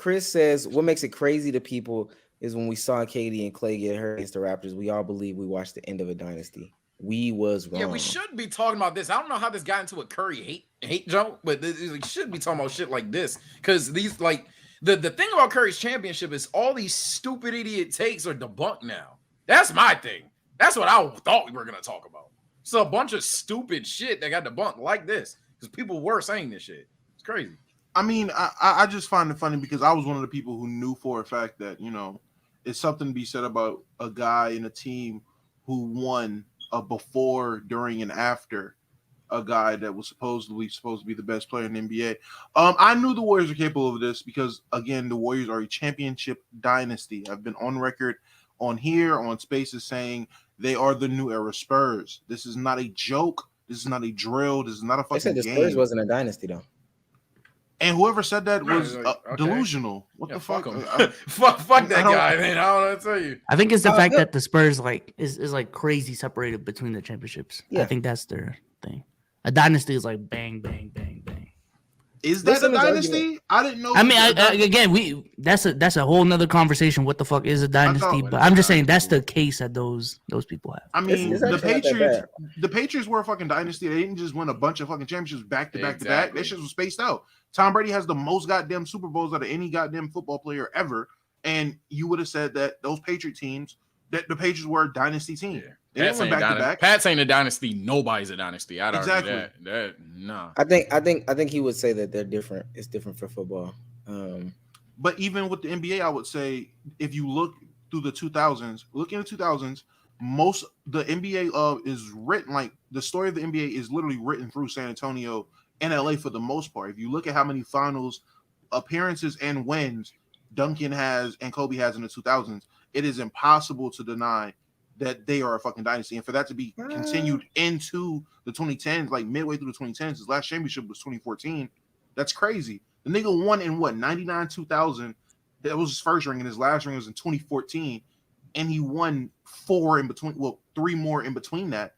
Chris says, what makes it crazy to people is when we saw Katie and Clay get hurt against the Raptors, we all believe we watched the end of a dynasty. We was wrong. Yeah, we should be talking about this. I don't know how this got into a Curry hate joke, but we should be talking about shit like this because these like the thing about Curry's championship is all these stupid idiot takes are debunked now. That's my thing. That's what I thought we were gonna talk about. So a bunch of stupid shit that got debunked like this because people were saying this shit. It's crazy. I mean, I just find it funny because I was one of the people who knew for a fact that, you know, it's something to be said about a guy in a team who won before, during, and after a guy that was supposed to be the best player in the NBA. I knew the Warriors were capable of this because, again, the Warriors are a championship dynasty. I've been on record on here, on Spaces, saying they are the new era Spurs. This is not a joke. This is not a drill. This is not a fucking game. They said the Spurs wasn't a dynasty, though. And whoever said that was delusional. What the fuck? Fuck that guy, man. I don't know what to tell you. I think it's the fact that the Spurs is like crazy separated between the championships. Yeah. I think that's their thing. A dynasty is like bang, bang, bang, bang. Is that a dynasty? I didn't know. I mean, that's a whole nother conversation. What the fuck is a dynasty? But I'm just saying that's the case that those people have. I mean, the Patriots were a fucking dynasty. They didn't just win a bunch of fucking championships back to back to back. That shit was spaced out. Tom Brady has the most goddamn Super Bowls out of any goddamn football player ever, and you would have said that those Patriot teams, that the Patriots were a dynasty team. Yeah. They didn't win back to back. Pat's ain't a dynasty. Nobody's a dynasty. I'd argue that. No. I think he would say that they're different. It's different for football. But even with the NBA, I would say if you look through the 2000s, most the NBA is written like the story of the NBA is literally written through San Antonio and LA for the most part. If you look at how many finals appearances and wins Duncan has and Kobe has in the 2000s, it is impossible to deny that they are a fucking dynasty. And for that to be continued into the 2010s, like midway through the 2010s, his last championship was 2014. That's crazy. The nigga won in 99, 2000. That was his first ring, and his last ring was in 2014. And he won 3 more in between that.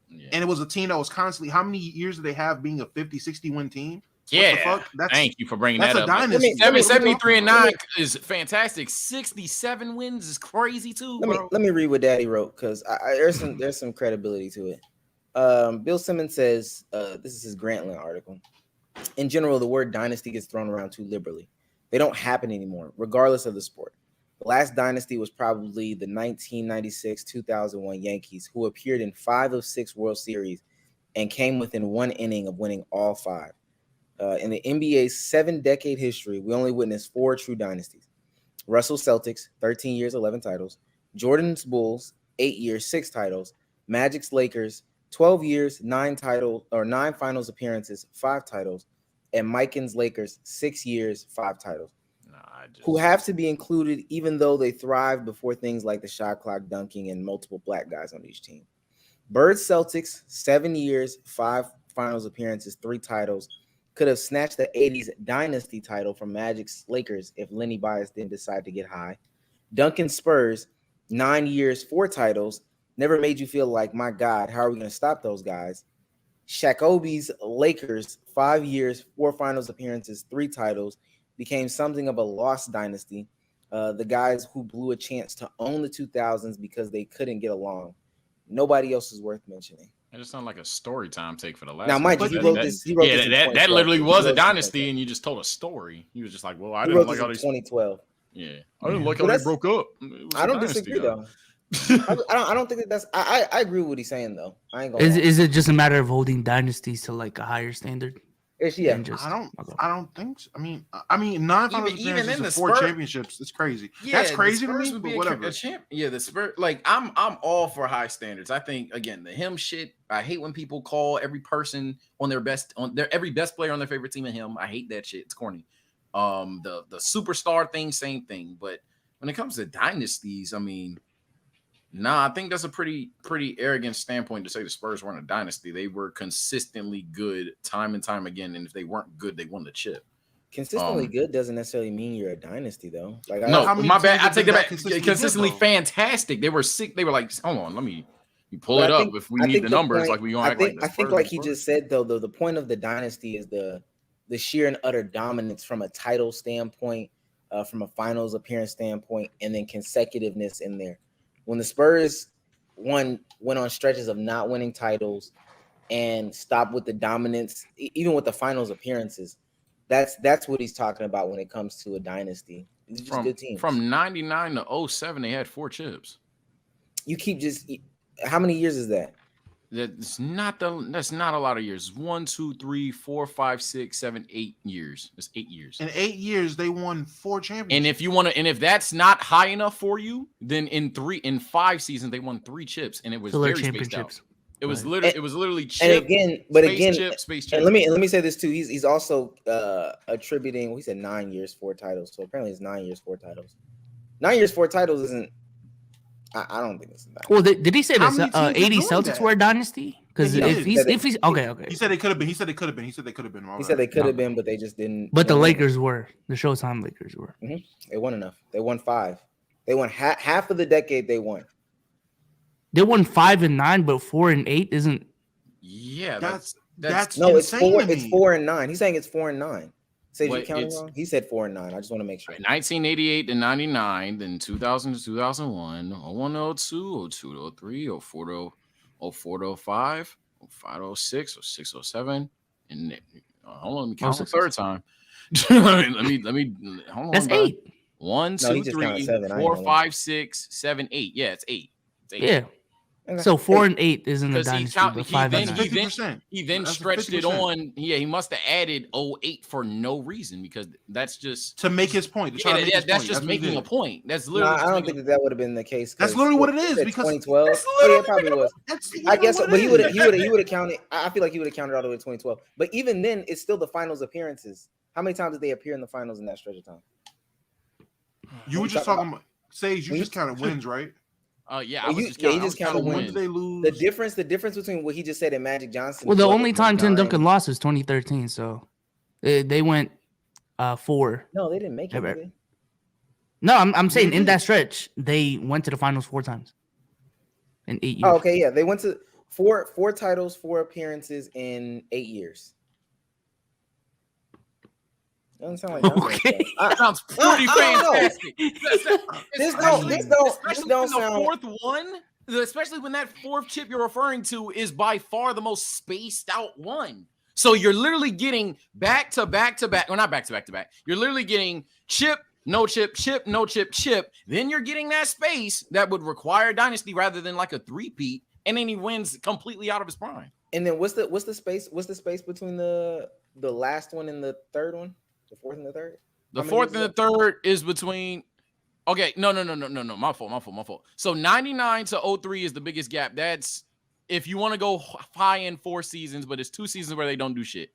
Yeah. And it was a team that was constantly, how many years did they have being a 50, 60 win team? Yeah. Thank you for bringing that up. Dynasty. 73-9 is fantastic. 67 wins is crazy too. Let me read what Daddy wrote because there's some credibility to it. Bill Simmons says, this is his Grantland article. In general, the word dynasty gets thrown around too liberally. They don't happen anymore, regardless of the sport. The last dynasty was probably the 1996-2001 Yankees, who appeared in 5 of 6 World Series and came within 1 inning of winning all 5. In the NBA's 7-decade history, we only witnessed 4 true dynasties. Russell's Celtics, 13 years, 11 titles. Jordan's Bulls, 8 years, 6 titles. Magic's Lakers, 12 years, 9 finals appearances, 5 titles. And Mikan's Lakers, 6 years, 5 titles. Who have to be included even though they thrived before things like the shot clock, dunking, and multiple black guys on each team. Bird's Celtics, 7 years, 5 finals appearances, 3 titles. Could have snatched the 80s dynasty title from Magic's Lakers if Lenny Bias didn't decide to get high. Duncan Spurs, 9 years, 4 titles. Never made you feel like, my God, how are we going to stop those guys? Shakobi's Lakers, 5 years, 4 finals appearances, 3 titles. Became something of a lost dynasty. The guys who blew a chance to own the 2000s because they couldn't get along. Nobody else is worth mentioning. That just sounds like a story time take for the last. Now, Mike, he wrote this. That literally was a dynasty, and you just told a story. He was just like, "Well, I didn't like how they 2012. Yeah, I didn't like how they broke up." I don't disagree though. I don't think that's. I agree with what he's saying though. I ain't gonna. Is it just a matter of holding dynasties to like a higher standard? Yeah, I don't think so. I mean, 9 finals appearances and 4 championships. It's crazy. Yeah, that's crazy to me. But whatever. The Spurs, like I'm all for high standards. I think again the him shit. I hate when people call every person on their every best player on their favorite team a him. I hate that shit. It's corny. The superstar thing, same thing. But when it comes to dynasties, I mean. Nah, I think that's a pretty arrogant standpoint to say the Spurs weren't a dynasty. They were consistently good time and time again, and if they weren't good, they won the chip. Consistently good doesn't necessarily mean you're a dynasty, though. Like, my bad. I take that back. Consistently fantastic. They were sick. They were like, hold on, let me pull it up if we need the numbers. Like we gonna act like. I think, like he just said, though, the point of the dynasty is the sheer and utter dominance from a title standpoint. from a finals appearance standpoint, and then consecutiveness in there. When the Spurs went on stretches of not winning titles and stopped with the dominance, even with the finals appearances, that's what he's talking about when it comes to a dynasty. It's just good teams. From 99 to 07, they had 4 chips. You keep how many years is that? That's not a lot of years. 1, 2, 3, 4, 5, 6, 7, 8 years. It's 8 years. In 8 years, they won 4 championships. And if that's not high enough for you, then in 5 seasons they won 3 chips, and it was very spaced out. It was literally chip. Space chip. And let me say this too. He's also attributing. He said 9 years, 4 titles. So apparently it's 9 years, 4 titles. 9 years, 4 titles isn't. I don't think it's a dynasty. Well, did he say the 80 Celtics were a dynasty? Because if he's okay. He said they could have been. He said they could have been. He said they could have been. He said they could have been, but they just didn't. But the Lakers were. The Showtime Lakers were. Mm-hmm. They won enough. They won 5. They won half of the decade. They won. They won 5 and 9, but 4 and 8 isn't. Yeah, that's no. It's insane 4. to me. It's 4 and 9. He's saying it's 4 and 9. Say you counting wrong? He said 4 and 9. I just want to make sure. 1988 to 99, then 2000 to 2001, 01 to 02, 02 to 03, 04 to 04 to 05, 05 to 06, 06 to 07, and hold on, let me count the third time. let me hold on. That's 8. 1, 2, 3, 4, 5, 6, 7, 8. Yeah, it's 8. It's 8. Yeah. So 4 and 8 isn't a dynasty. He then stretched 50%. It on. Yeah, he must have added 08 for no reason, because that's just to make his point. That's just making a point. That's literally. I don't think that would have been the case. That's literally what it is. Because 2012. It probably was. I guess, but he would have counted. I feel like he would have counted all the way to 2012. But even then, it's still the finals appearances. How many times did they appear in the finals in that stretch of time? You were just talking about Sage. You just counted wins, right? Yeah, I was just counting wins. They lose. The difference between what he just said and Magic Johnson. Well, the only time Tim Duncan lost was 2013. So they went 4. No, they didn't make it. Did they? No, I'm saying in that stretch they went to the finals 4 times in 8 years. Oh, okay, yeah, they went to 4 titles, 4 appearances in 8 years. Doesn't sound like okay. That sounds pretty fantastic. This don't sound. Fourth one, especially when that 4th chip you're referring to is by far the most spaced out one. So you're literally getting back to back to back, or not back to back to back. You're literally getting chip, no chip, chip, no chip, chip. Then you're getting that space that would require dynasty rather than like a 3-peat, and then he wins completely out of his prime. And then what's the space? What's the space between the last one and the third one? The 4th and the 3rd? The 4th and the 3rd is between. Okay, no. My fault. So 99 to 03 is the biggest gap. That's if you want to go high in 4 seasons, but it's 2 seasons where they don't do shit.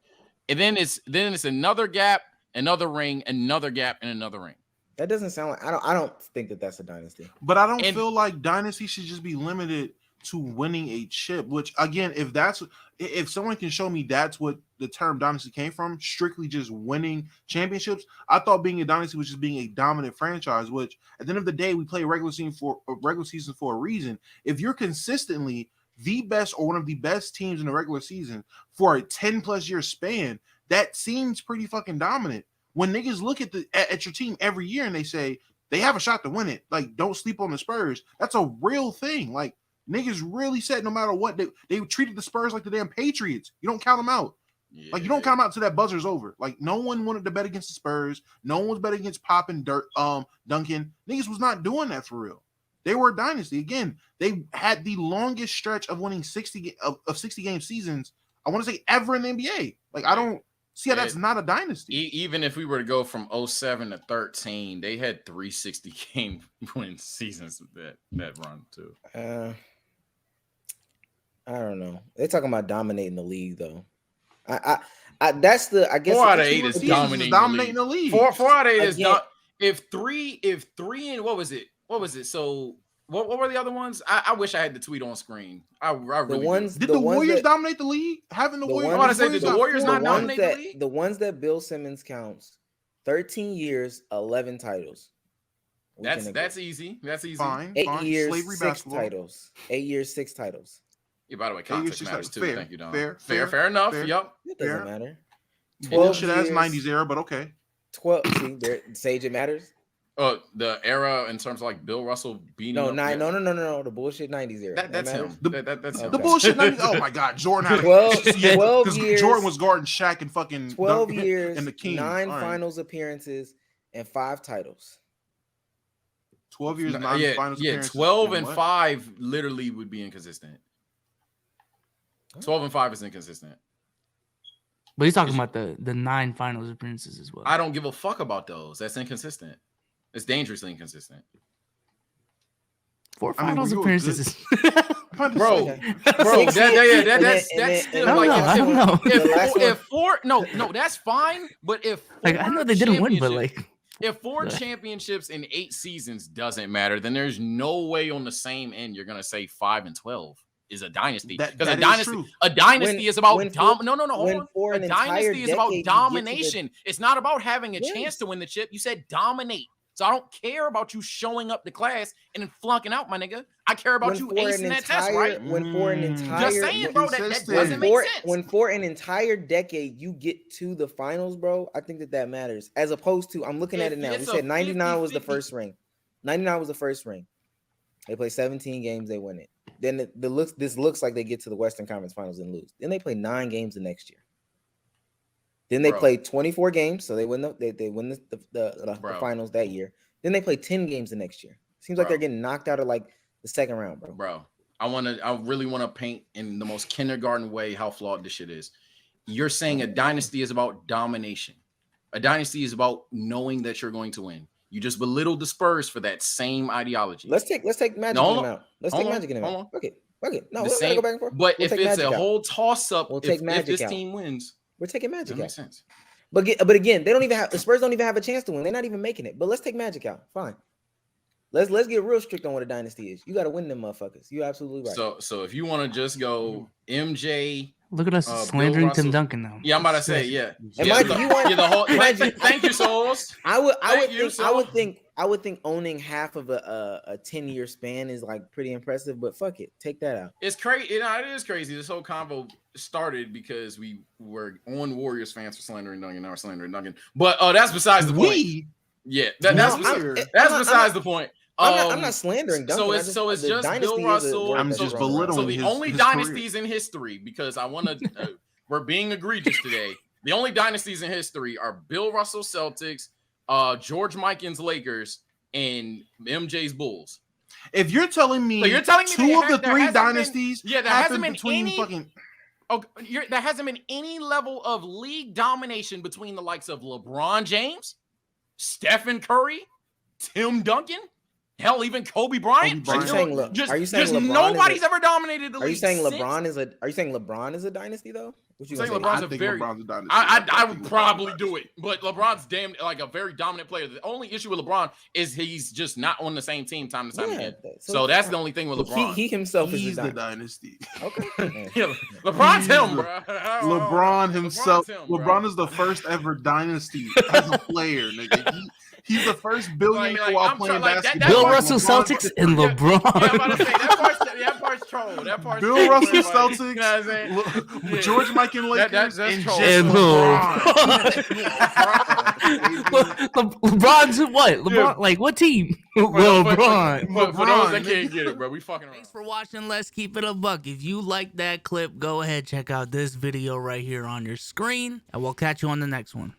And then it's another gap, another ring, another gap, and another ring. That doesn't sound like I don't think that's a dynasty. But I don't feel like dynasty should just be limited to winning a chip, which again, if someone can show me that's what the term dynasty came from, strictly just winning championships, I thought being a dynasty was just being a dominant franchise, which at the end of the day, we play regular season for a reason. If you're consistently the best or one of the best teams in the regular season for a 10+ year span, that seems pretty fucking dominant. When niggas look at your team every year and they say they have a shot to win it, like, don't sleep on the Spurs, that's a real thing. Like, niggas really said no matter what, they treated the Spurs like the damn Patriots. You don't count them out. Yeah. Like, you don't count them out till that buzzer's over. Like, no one wanted to bet against the Spurs. No one was betting against Pop and Duncan. Niggas was not doing that for real. They were a dynasty. Again, they had the longest stretch of winning 60 game seasons, I want to say, ever in the NBA. Like, I don't see how that's not a dynasty. Even if we were to go from 07 to 13, they had 3 60-game win seasons that run too. I don't know. They're talking about dominating the league, though. I guess 4 out of 8 is dominating the league. 4 out of 8 is not. If three and what was it? So what were the other ones? I wish I had the tweet on screen. I really did the Warriors dominate the league? Having the Warriors, I want to say, did the Warriors not dominate the league? The ones that Bill Simmons counts, 13 years, 11 titles. That's easy. That's easy. Fine. 8 years, Slavery 6 basketball. titles. 8 years, 6 titles. Yeah, by the way, context matters too. Fair, thank you, Don. Fair enough. Fair. Yep. It doesn't matter. Well, shit, that's 90s era, but okay. 12. See, there, Sage, it matters. The era in terms of like Bill Russell beating. No, up, no. The bullshit 90s era. That's matters? him. That's The him. bullshit. Oh my God, Jordan had 12 years. Jordan was guarding Shaq and fucking 12 years, and the King. 9 finals appearances, and 5 titles. 12 years, 9 finals appearances. 12 and 5 literally would be inconsistent. 12 and 5 is inconsistent. But he's talking about the 9 finals appearances as well. I don't give a fuck about those. That's inconsistent. It's dangerously inconsistent. 4 finals appearances. Bro, that's still like I don't know. If 4, no, that's fine. But if like I know they didn't win, but like if 4 championships in 8 seasons doesn't matter, then there's no way on the same end you're gonna say 5 and 12 is a dynasty. Because a dynasty is about hold on. A dynasty is about domination. It's not about having a chance to win the chip. You said dominate. So I don't care about you showing up to class and then flunking out, my nigga. I care about you acing that test, right? When for an entire, just saying, bro, that doesn't make sense. When for an entire decade you get to the finals, bro, I think that matters. As opposed to, I'm looking at it now. We said 99 was the first ring. 99 was the first ring. They play 17 games, they win it. Then this looks like they get to the Western Conference Finals and lose. Then they play 9 games the next year. Then they play 24 games, so they win the finals that year. Then they play 10 games the next year. Seems like they're getting knocked out of like the second round, bro. Bro, I really want to paint in the most kindergarten way how flawed this shit is. You're saying a dynasty is about domination. A dynasty is about knowing that you're going to win. You just belittled the Spurs for that same ideology. Let's take Magic in them out. Let's take Magic in them out. Okay. No, we're gonna go back and forth. But if it's a whole toss-up, if this team wins. We're taking Magic out. Makes sense. But again, the Spurs don't even have a chance to win. They're not even making it. But let's take Magic out. Fine. Let's get real strict on what a dynasty is. You got to win them motherfuckers. You're absolutely right. So if you want to just go MJ, look at us slandering Tim Duncan now. Yeah, I'm about to say And Mikey, you want the whole. Thank you, Souls. I would think owning half of a 10-year span is like pretty impressive. But fuck it, take that out. It's crazy. It is crazy. This whole convo started because we were on Warriors fans for slandering Duncan. Now we're slandering Duncan. But that's besides the point. Yeah, that's besides the point. I'm not slandering Duncan. So it's just Bill Russell. I'm just belittling. So the only dynasties in history, because I want to, we're being egregious today. The only dynasties in history are Bill Russell Celtics, George Mikan's Lakers, and MJ's Bulls. If you're telling me, two of the 3 dynasties, there hasn't been any fucking. There hasn't been any level of league domination between the likes of LeBron James, Stephen Curry, Tim Duncan. Hell, even Kobe Bryant. Are you saying LeBron nobody's ever dominated the league? Are you saying LeBron is a dynasty though? What you saying? LeBron's a dynasty. I would probably do it, but LeBron's damn like a very dominant player. The only issue with LeBron is he's just not on the same team time to time again. So that's the only thing with LeBron. He himself is the dynasty. Okay. LeBron's him, bro. LeBron himself. LeBron is the first ever dynasty as a player, nigga. He's the first billionaire while playing basketball. Bill Russell Celtics and LeBron. Yeah, I'm about to say that part's troll. Bill Russell Celtics, George Mikan Lakers, and LeBron's what? LeBron, like what team? LeBron. For those that can't get it, bro, we fucking around. Thanks for watching. Let's keep it a buck. If you like that clip, go ahead, check out this video right here on your screen, and we'll catch you on the next one.